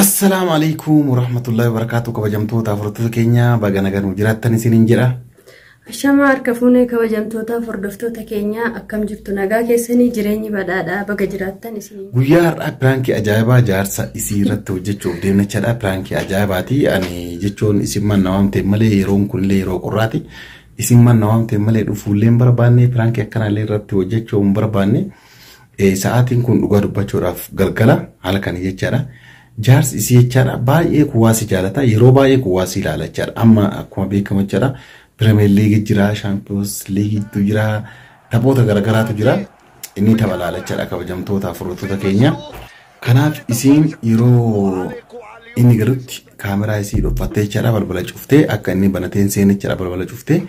Assalamu alaikum warahmatullahi wabarakatuh. Kabajamtoota furdiftoota keenya baga nagaan jiraattan isiniin jedha. Ashama harka fuunee kabajamtoota furdiftoota keenya akkam jirtu nagaa keessanii jireenyi badhaadhaa baga jiraattan isiniin. Guyyaa har'aa pirankii ajaa'ibaa jaarsa isii irratti hojjechuuf deemnechadha. Pirankii ajaa'ibaati. Ani jechuun isin manna waamte malee yeroon kunillee yeroo qorraati. Isin manna waamte malee dhufuulleen barbaanne pirankii akkanallee irratti hojjechuu hin barbaanne. Sa'aatiin kun dhugaa dubbachuudhaaf galgala halkan jechaadha. Jaarsi isii jechaadha baay'ee kuwaasi jaalata yeroo baay'ee kuwaasi ilaala jechaadha amma akkuma beekamu jechaadha Premier League jira Champions League jira taphoota garagaraatu jira inni tapha ilaala jechaadha kabajamtoota furdiftoota keenya kanaaf isiin yeroo inni garutti kaameraa isii dhuffattee jechaadha balbala cuftee akka inni banateen seenee jechaadha balbala cuftee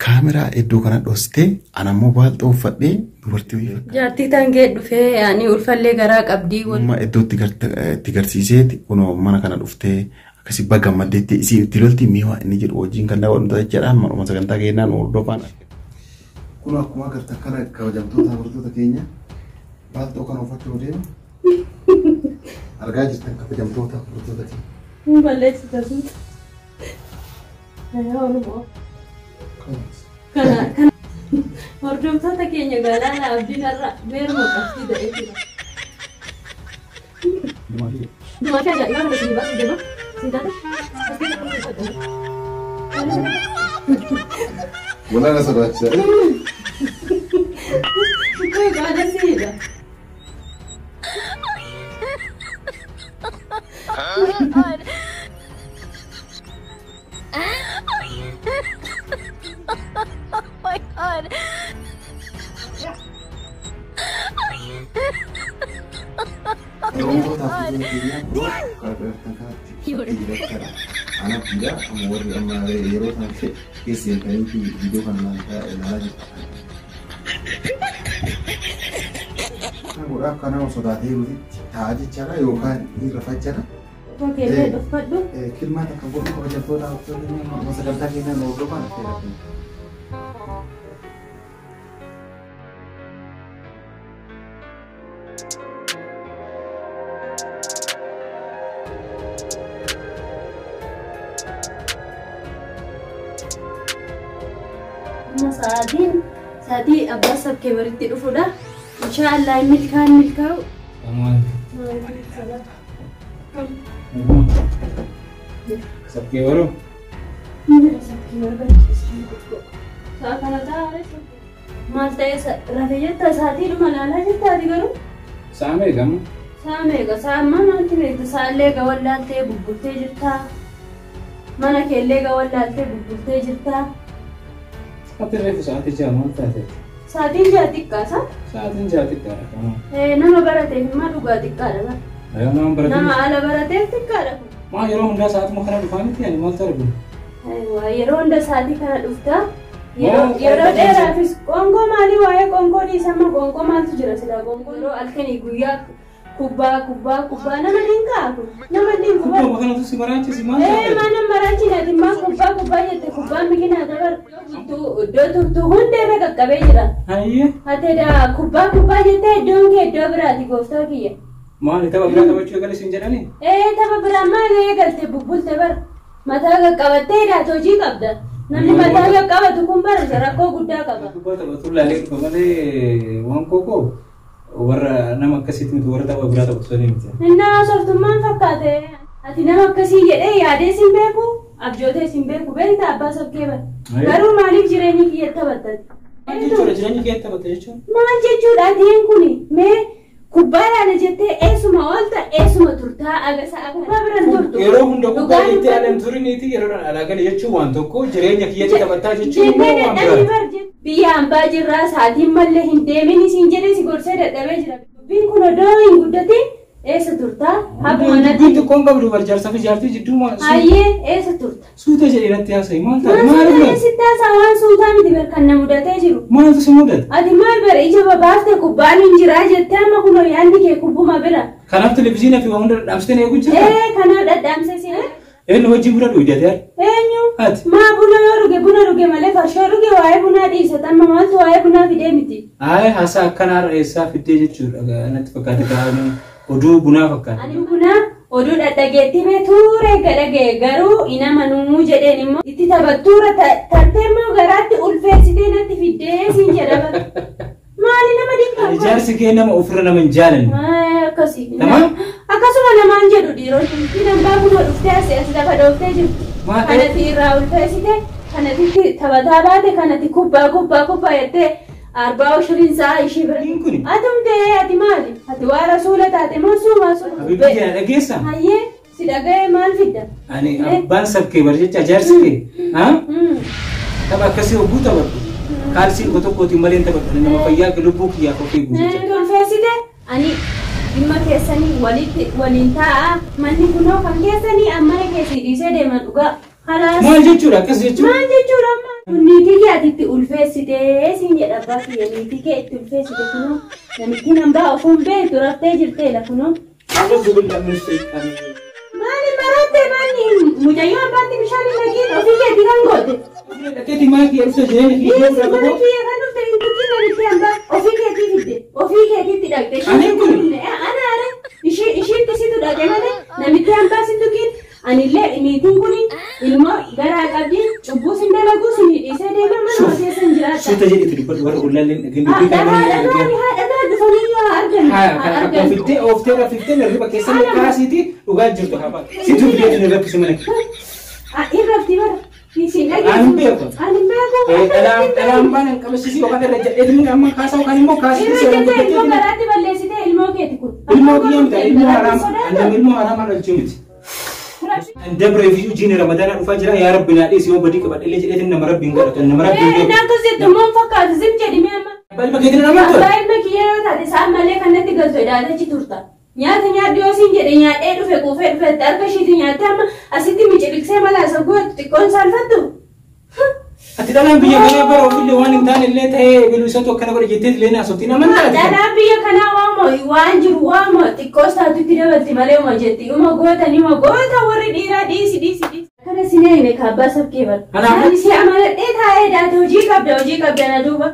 kaameraa iddoo kana dhostee anammoo baalxoo uffadhee dubartii jaartii tangee dhufee yaani ulfallee garaa qabdii wal iddootti garsiiseeti kunoo mana kana dhuftee akkasi baga maddeetti isii itti lolti miiwaa inni jedhu wajjin kan daawwannu jechaadha amma sagantaa keenyaan hordofaan kunoo akkuma agarta kana kabajamtoota furdiftoota keenya baalxoo kana uffachuu deemu argaa jirtan kabajamtoota furdiftoota keenya balleessita suuta ayaa olumoo kana hordoftoota keenya galaana abdiin irra beeruma qabdii ta'ee jira. Dumaashee ajaa'ibaa kana isin baasuu deema. Walaana sodaachisa. Kun gaala siidha. Anak tidak umur yang hero sampai kesian kain video kan lagi. Kan karena sudah hero tadi cara yokan ini rapat cara. Oke, dapat dong. Kilmat kabur kau jatuh dah waktu ini masa kerja kita ngobrol kan. Saati abbas sabke baritti dhufuudha. Inshaallah milkaa'u. Sabke baru. Sabke baru. Saat kana taa'ee maal ta'e rafee jetta saati dhuma laalaa jetta ati garuu. Saamee gamu. Saameega saamma maalti beekta saallee gawallaaltee bubbultee jirta. Mana keellee gawallaaltee bubbultee jirta. Ati reefu sa'aatii ja'a maal taate? Sa'aatiin ja'a xiqqaasa? Sa'aatiin ja'a xiqqaadha. Nama barateef immoo dhugaa xiqqaadha bara. Nama barateef? Nama ala barateef xiqqaadha. Maa yeroo hundaa sa'aatuma kana dhufaa miti ani maaltu argu? Yeroo hunda sa'aatii kana dhufta. Yeroo dheeraafis qoonqoo maalii waa'ee qoonqoo dhiisamma qoonqoo maaltu jira silaa qoonqoo yeroo halkanii guyyaa kubbaa nama dhinkaaku nama dhinku kubbaa kanatu si baraachisi maal ta'e? Mana baraachinaati maa kubbaa jette kubbaan bikinaa dabar iddoo turtu hundee qaqqabee jira. Hayyee. Hateedha kubbaa jettee iddoon kee iddoo biraati gooftaa kiyya. Maali tapha biraa taphachuu eegale siin jedhani? Tapha biraa maal eegalte bubbulte bar mataa qaqqabattee hidhaat hojii qabda. Namni mataa qaqqabatu kun bara rakkoo guddaa qaba. Kubbaa taphatu laalee dhufa malee waan kookoo warra nama akkasitti miti warra tapha biraa taphatu miti. Innaa sooftummaan fakkaate ati nama akkasii jedhee yaadee siin beeku abjootee siin beeku beektaa abbaa sabkee bara. Garuu maaliif jireenyi kiyya taphattati? Maal jechuudha jireenyi kiyya taphatta jechuun? Maal jechuudha atiin kuni mee kubbaa laala jettee eessuma oolta eessuma turtaa agasa kubbaa biraan turtu. Yeroo hunda kubbaa itti adeem turiniiti yeroo alaa gale jechuun waan tokko jireenya kiyyatti taphattaa jechuun immoo waan biraa. Biyya hambaa jirraa sa'aatiin mallee hin deemin isin jedhee si gorsee dadhabee jira. Dubbiin kun odoo hin guddatin eessa turtaa? Habbuma natti. Dubbiin tokkoon qabdu barjaarsaa fi jaartii jidduu maal? Hayyee eessa turta? Suuta jedhee irratti haasa'e maal ta'a? Maal maal sitti haasaa waan suutaa miti bar kan na mudatee jiru. Maaltu si mudate? Ati maal bara ija babaaftee kubbaan hin jiraa jettee amma kunoo yaadni kee kubbuma bira. Kanaaf televizyiinii fi waan hunda dhadhaamsitee eeguu jirta? Kanaaf dhadhaamsee si. Eenyu wajjin buna dhuudhatee? Eenyu? Ati? Maa buna dhuge malee farshoo dhuge waa'ee bunaa dhiisatan amma maaltu waa'ee bunaa fidee miti. Haasaa akkanaa reessaa fiddee jechuudha natti fakkaate kaa'anii oduu bunaa fakkaate. Ani bunaa oduu dhadhageetti mee tuure gadhagee garuu inama nuumuu jedheen immoo itti taphattuura tartee immoo garaatti ulfeessitee natti fiddee siin jedhama. Maali nama dhibbaa? Ijaarsi kee nama ofirra nama hin jaalanne. Akkasii. Akkasuma namaan jedhu dhiironni nambaa kunoo dhuftee as lafa dhooftee jirtu. Kanatti irraa ulfeessitee kanatti taphataa baate kanatti kubbaa jettee arbaa shiriin saa ishee bira. Atumtee ati maali? Ati waa rasuula taate moo suuma suuma? Habibi kee dhageessa? Hayyee si dhaga'ee maal fidda? Ani abbaan sabkee barjecha ijaarsi kee. Tapha akkasii hogguu taphatu. Kaalsiin tokkootiin malee taphatu nama fayyaa lubbuu kiyyaaf ofii guutuudha. Ulfeessite ani dhimma keessanii waliin taa'a manni kunoo kan keessanii ammana keessii dhiisee deeman dhugaa. Maal jechuudha akkas jechuudha? Maal jechuudha amma? Niitii kee ati itti ulfeessitee siin jedha abbaa kiyya niitii kee itti ulfeessite kunoo namitti nambaa ofuun beektu raftee jirteedha kunoo. Maali marattee maali mucayyoo abbaatti bishaan hin dhagiin ofii keetii kan goote. Dhageetii maal kiyya dhufte jedhee fi mana kiyya kan dhufte hin tuqiin namitti hambaa ofii keetii fidde ofii keetiitti dhaqxe. Ana ishiitti situ dhaqe malee namitti hambaa sin tuqiin anillee niitiin kuni ilmoo garaa qabdi cubbuu sin dalaguu sin hidhiisee deema manuma keessa hin jiraata. Suuta jedhiti dubbatu warra qullaalleen dhageen dhagaa dhufanii yoo argan. Akka fiddee ooftee rafiftee hirriba keessan kaasiiti dhugaa jirtu haba. Situ fideetu ni raffise mana. Irrafti bara. Ani beeku. Dhalaan baanan qabasiisii yookaan irra jedheetu amma kaasaa yookaan immoo kaasiiti seeraan guddatee. Ilmoo garaatti balleessitee ilmoo keeti kun. Ilmoo kiyyaa miti ilmoo haraama dhalchuu miti. Dabra fi jiin Ramadana dhufaa jira yaa rabbi naa dhiisi yoo badii qabadhee jedheetiin nama rabbiin godhatu nama rabbiin godhatu. Naan tositti moon fakkaatu zim jedhime amma. Balba keetiin nama tolu. Abbaa ilma kiyyaa yoo taate isaan malee kanatti galtu edaatechi turta. Nyaata nyaaddu yoo siin jedhe nyaadhee dhufe quufee dhufetti harka ishiitii nyaatte amma asitti miciriqsee malaa sagootu xiqqoon saalfattu. Ati dhalaan biyya kanaa bara ofillee waan hin taane illee ta'ee bilisatu akkana godhe jettee illee naasoftiin amantaa. Dhalaan biyya kanaa waan jiru waamo xiqqoos taatutti dabalti malee uma jetti uma goota warri dhiiraa dhiisi. Kana sineene kaabbaa sabkee bara. Ani si amaladhee taa'ee daate hojii qabda na duuba.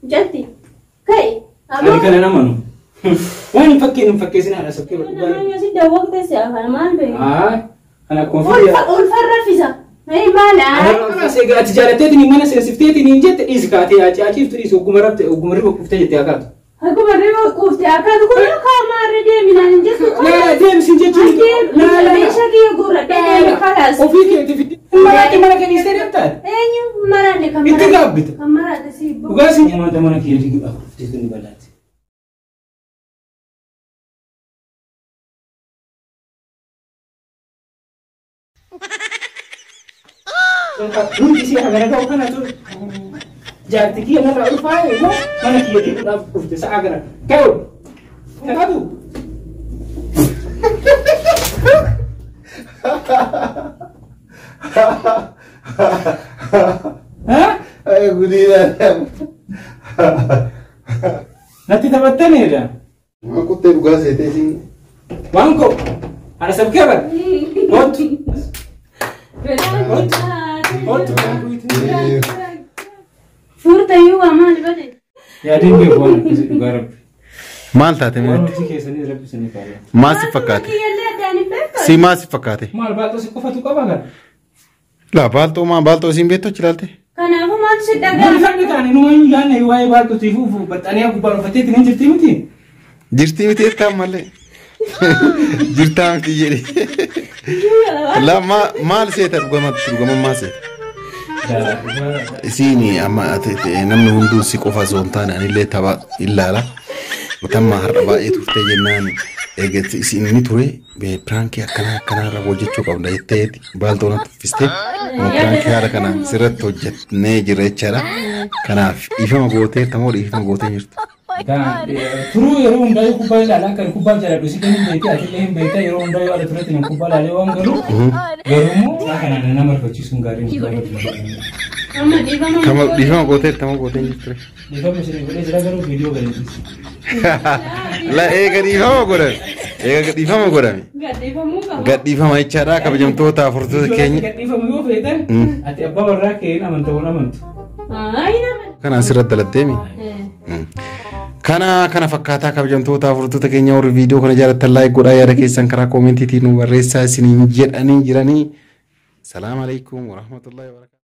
Jalti ka'e. Ani kana namanu. Waan hin fakkeessin haadha sabkee bara. Nama yoo si dawwaqte si afaan maal beeku? Kana konfirmaa. Ulfarra fisa. Maala. Ati jaalatteetiin mana seensifteetiin jette dhiisi kaatee achiiftu dhiisi ogguma riba kuftee jettee akaatu. Ogguma riba kuftee akaatu kun kaamaarra deeminaan hin jettu. Deemsin jechuun. Meeshaa kiyya gurradhee deemi kalaas. Ofii keetii fidde. Maraatti mana kenniistee deemtaan. Eenyu maraanne kan maraate. Itti gaabbita. Kan maraate si ibbu. Dhugaasi. Wanta mana kiyya fiduu jechuun ni bal'aati. Hundi si agar kau kan tu jadi kia nak ulfai, mana kia dia nak ufte sa agar kau, kau tu. Hah? Ayo gudi dah. Nanti dapat tanya dah. Aku terbuka sete sing. Wangko, ada sabke apa? What? Furta yoo amal bade. Yaadin bee waan akkasii garab. Maal taate mee? Wanti keessanii rabbisanii faaya. Maal si fakkaate? Si maal si fakkaate? Maal baaltoo si qofatu qaba kan? La baaltoo siin beektu chilaalte? Kanaafuu maal si dhagaa? Maal fakki taane nu waan yaanne waa'ee baaltoo tiifuu baxxanii gubbaan uffattee ittiin jirti miti? Jirti miti ettaan malee. Jirtaa miti jedhe. La maal seeta dhugama seeta? Isiini amma namni hunduu si qofa osoo hin taane anillee tapha ilaala. Mutamma har'a baay'ee turtee jennaan eeggatti isiin ture piraankii akkanarra hojjechuu qabda jetteeti baaltoo natti uffistee piraankii haala kanaan sirratti hojjennee jira jechaadha. Kanaaf ifama gootee tamoo ifama gootee jirtu. Turuu yeroo hundaa'ee kubbaa ilaalaa kan kubbaa jaalladhu si kennu beektaa atillee hin beektaa yeroo hundaa'ee haala turetti nan kubbaa ilaalee waan garuu immoo waa kanaan nama arfachiisuun gaariin dhiifama gootee tamoo gootee jirtu. Dhiifama isin godhee jira garuu viidiyoo galeetis. La eega dhiifama godhame. Gadhiifama jechaadha kabajamtoota afurtoota keenya. Gadhiifama yoo feetan ati abbaa warraa kee amantu. Kanaan sirratti dalatteemi. kana fakkaataa kabajamtoota furtuuta keenya warri viidiyoo kana jaalatan laayik godhaa yaada keessan karaa koomentiitiin nu barreessaa isiniin jedhanii jiranii. Salaamu alaikum warahmatullahi wabarakatuh.